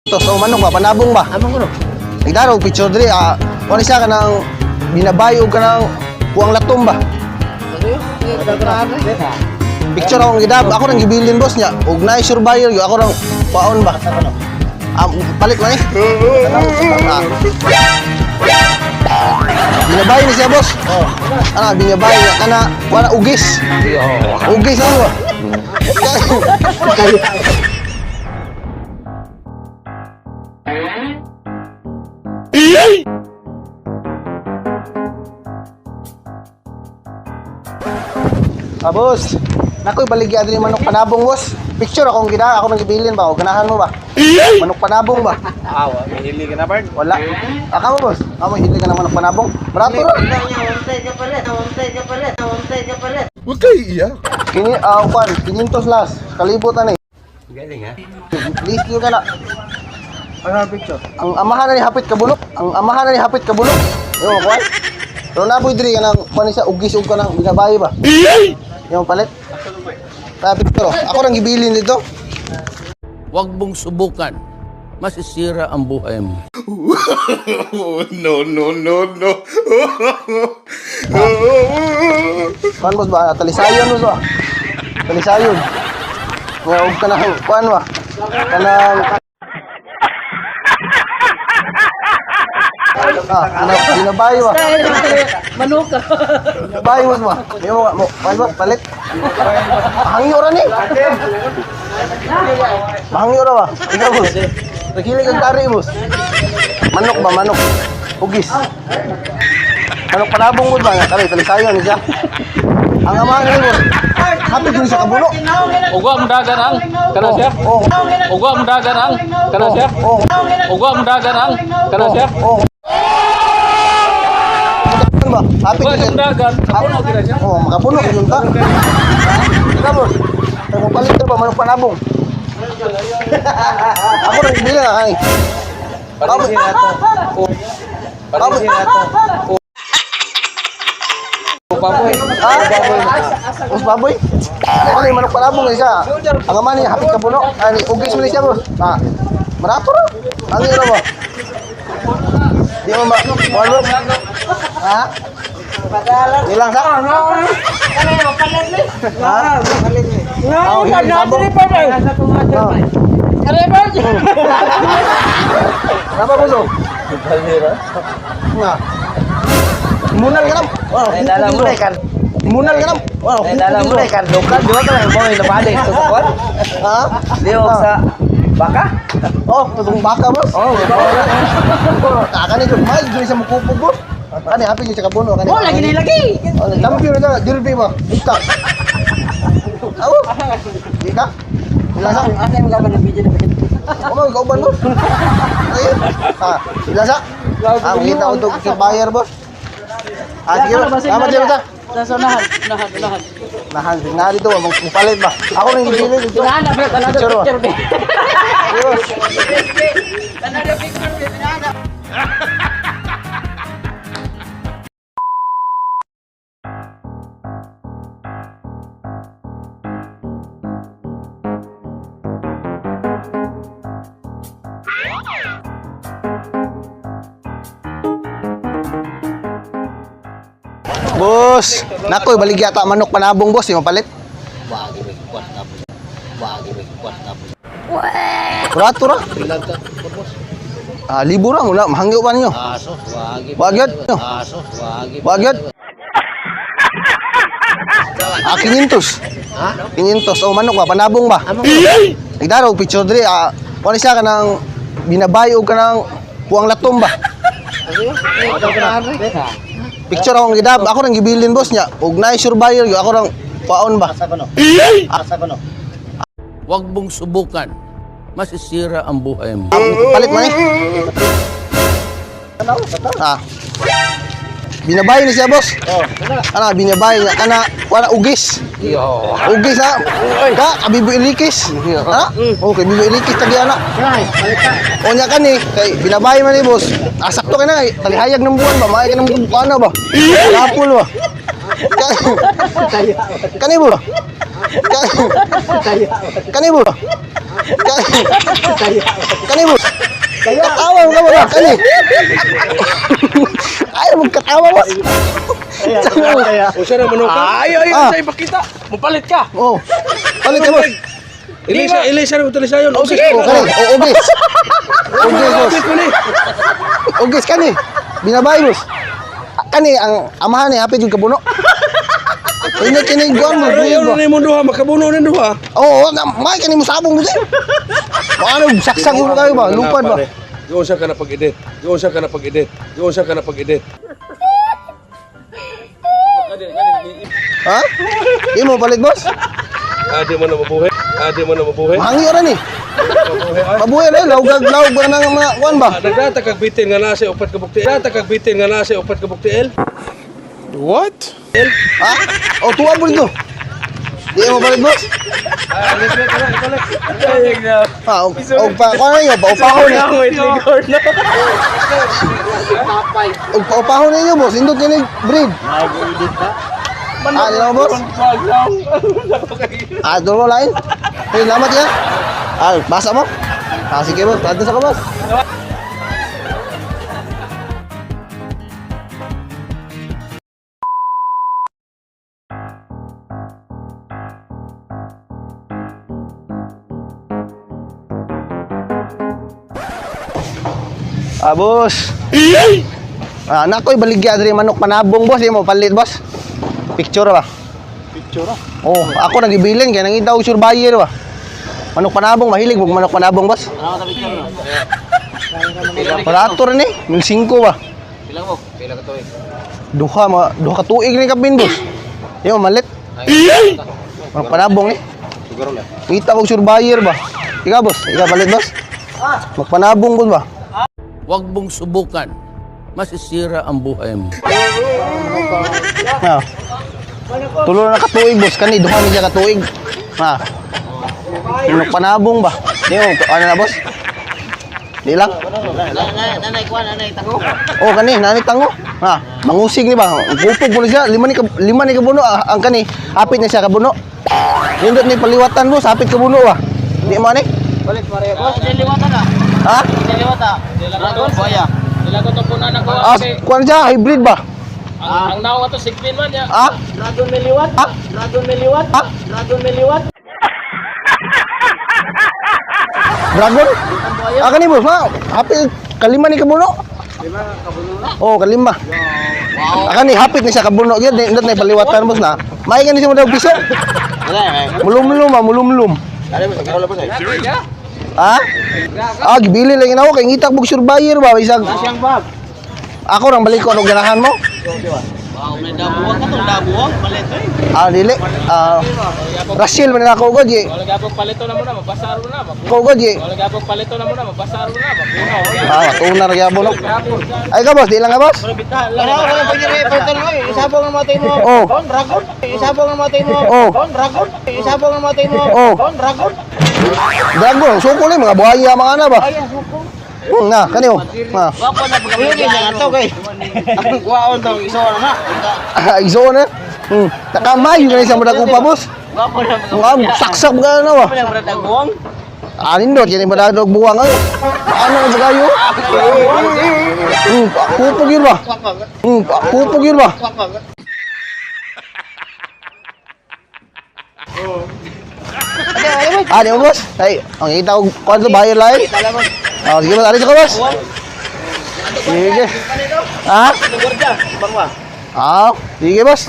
To, so manok ba? Panabong ba? Among kuno. Nagdarog, picture dili. Kung siya ka ng binabayo ka ng puwang latom ba? Picture akong gidab. Ako nang gibilin boss niya. Ug naay surveyor yo. Ako nang paon ba? Palit man eh. Binabayo ni siya boss. Ana, binabayo niya. Kana, wala ugis. Ugis ano ba? Boss, nakoy baligya din manok panabong boss. Picture akong gina, ako nang gibilin ba o ganahan mo ba? Manok panabong ba? Awa, may hili ka na Bard. Wala. Aka mo boss, amo hindi ka ng manok panabong. Barato ra. Huwag kayo iiyak. Kini kwan, 500 las, kalibutan eh. Galing ha. Please yun ka na. Ano picture? Ang amahan na ni hapit kabulok. Ang amahan na ni hapit kabulok. Yo, kwan. Pero napoy diri ka nang kwan siya ugis ug ka nang binabayo ba? Yung palit. Sabi ko, ako nang gibilin dito. Huwag mong subukan. Masisira ang buhay mo. No, no, no, no. Kuan boss ba? Talisayon boss ba? Talisayon. Nga og ka nang kuan ba? Kanang binabayo ba? Manok ka. Binabayo boss ba? Yung mo, kuan ba? Palit. Hangyo ra ni. Hangyo ra ba? Ikaw boss. Nakilig ang kari boss. Manok ba? Manok. Ugis. Manok panabong boss ba? Nga kari, talisayon siya. Ang amahan ni boss. Hapit din sa kabulo. Ugwa mo dagan ang kana siya. Oh. Ugwa mo dagan ang kana siya. Oh. Ugwa mo dagan ang kana siya. Oh. Ano ba? Hapit Ugwa din mo dagan. Ako na kira siya. oh, makapuno yun ka. Ika boss. Ay mo palit ba manok panabong? Ako nang bili na ay. Parisin na to. Parisin na to. Baboy. Boss baboy. Ano yung manok panabong isa? Ang ama niya hapit kapuno. Ani ugis mo siya boss. Marato ra. Ang iro ba? Di mo ba? Walo. Ha? Ilang sa? Ha? Oh, hindi sabong. Kenapa boso? Nah. Munal ka nam. Dala mo na kan. Munal ka nam. Dala mo na kan. Dokal juga ka lang mo ina balik sa tukod. Ha? Diyo sa baka. Oh, tutong baka boss. Oh, Kani jud may dili sa mukupo boss. Kani happy sa kabuno kani. oh lagi ni lagi. Lampi na dirbi ba? Ika. Awo. Ika. Ilasa. Asa mo gaban ng video na bakit? Ano kauban boss? Ayun. Ilasa. Kita untuk bayar boss. Sige boss. Salamat din ta. Sa unahan, unahan. Nahan nga dito magpalit ba? Ako nang gibili dito. Unahan na bro, kanado Picture ba? picture be. Boss. Kanado picture be, kanado. Boss, nakoy baligya ta manok panabong boss, yung palit. Barato ra. Libo ra muna, mahangyo pa ninyo. Wagyod. Wagyod. 500. 500. Oh, manok ba? Panabong ba? Nagdarog, picture diri. Kung siya ka nang binabayo ka ng puwang latom ba? Picture akong gidab. Ako nang gibilin boss niya. Ug naay surveyor yo. Ako nang paon ba? Asa kono? Huwag mong subukan. Masisira ang buhay mo. Palit man eh. Binabayo ni siya boss. Ana binabayo niya kana wala ugis. Ugis ha. Ka abibo ilikis. Ha? Okay, bibo ilikis tagi ana. O nya kani kay binabayo man ni boss. Sakto ka na kay talihayag ng buwan ba, maay ka ng ano ba? Lapol ba? Kani bo. Kani bo. Kani boss. Katawa mo ba kani? Ay magkatawa boss. O siya na manok ka? Ay, Ah. sa'yo pakita. Mupalit ka. Oh. Palit ka boss. Ilisa na utulis sa'yo. Oh, kani. Oh, ugis. Ugis boss. Bakit mo ni? Ugis kani. Binabay boss. Kani ang amahan ni hapit yung kabuno. Ini kini guan mo. Ayaw na yung duha. Makabuno na yung duha. Oo, may kani mo sabong mo din. Ano saksak mo kayo ba? Lupad ba? Doon siya ka na pag-edit. Doon siya ka na pag-edit. Doon siya ka na pag-edit. Ha? Di mo palit boss? Adi mo na mabuhay. Adi mo na mabuhay. Hangi ora ni. Mabuhay na lawgag ba nang mga kuan ba? Nagdata kag bitin nga nasa upat ka bukti. Nagdata kag bitin nga nasa upat ka bukti el. What? Ha? O tuwa mo dito. Di mo palit boss? Ha, og pa kuan niyo ba upahon ni. Og pa upahon niyo boss, indot kini breed. Ah, di na mo, boss? Ah, doon mo lain. Hey, lamat ya. Ah, basa mo. Ah, sige boss, tanda sa ka boss. Ah, boss. Ah, nakoy baligya diri manok panabong boss, imo palit boss. Picture ba? Picture? Oh, ako nagibilin kaya nangita og sure buyer ba. Manok panabong mahilig mo manok panabong boss. Ano ta picture no? Parator ni, 1,500 ba. Pila mo? Pila ka to eh. Duha ka tuig ni kabin boss. Yo malit. Manok panabong ni. Siguro na. Kita og sure buyer ba. Ikaw boss, ikaw palit boss. Manok panabong boss ba? Huwag mong subukan. Masisira ang buhay mo. Ha. Tulo na katuig boss kani duha ni siya katuig. Ha. Manok panabong ba? Di mo ano na boss? Di lang. Nanay ko, nanay tango. Oh kani nani tango. Ha, mangusig ni ba? Gupog mo na siya, lima ni kabuno ang kani. Hapit na siya kabuno. Nindot ni paliwatan boss, hapit kabuno ba? Di man ni. Balik pare boss. Diliwata na. Ha? Diliwata. Dragon boya. Ilago to po na nako Ah, kuan siya hybrid ba? ang naong ato sigpin man ya. Ha? Dragon meliwat. Ha? Dragon meliwat. Ha? Dragon meliwat. Dragon? Ah kani boss, ma. Hapit kalima ni kabuno. Lima kabuno na. Oh, kalima. Wow. Kani hapit ni siya kabuno gyud, nindot ni paliwatan boss na. May kani siya mo daw piso. Mulum-mulum ba, mulum-mulum. Dali mo siguro labas eh. Ha? Ah, gibili lang ako kay ngitak bug sure buyer ba isang. Siyang bag. Ako rang balik ko og ganahan mo. Wow, may dabuwang ka to, dabuwang palit eh. Ah, dili. Ah, Rachel man ako god ye. Wala gapog palito na mo na mabasaro na. Ko god ye. Wala gapog palito na mo na mabasaro na. Mapunaw. Ah, tunar gyapon no. Ay ka boss, di lang ka boss. Wala pwede rin ipagtan mo eh. Isabong ang matay mo. Oh. Dragon. Isabong ang matay mo. Oh. Dragon. Isabong ang matay mo. Oh. Dragon. Dragon, suko ni mga buhaya mga ana ba? Na, kaniyo. Ha. Wako na pagkabigyan na ito kay. Ang kuwaon daw iso na. Iso na. Nakamay yun sa mga kupa boss. Wako na Ang saksak mga ano ba? Wala na daguwang. Anindot yan ba dog buwang ay. Ano ba kayo? Pupog yun ba? Pupog yun ba? Ah, di mo boss? Ay, ang kita ko kung bayar lain. Oh, sige boss, alis ako boss. Sige. Ha? Bangwa. Ah, sige boss.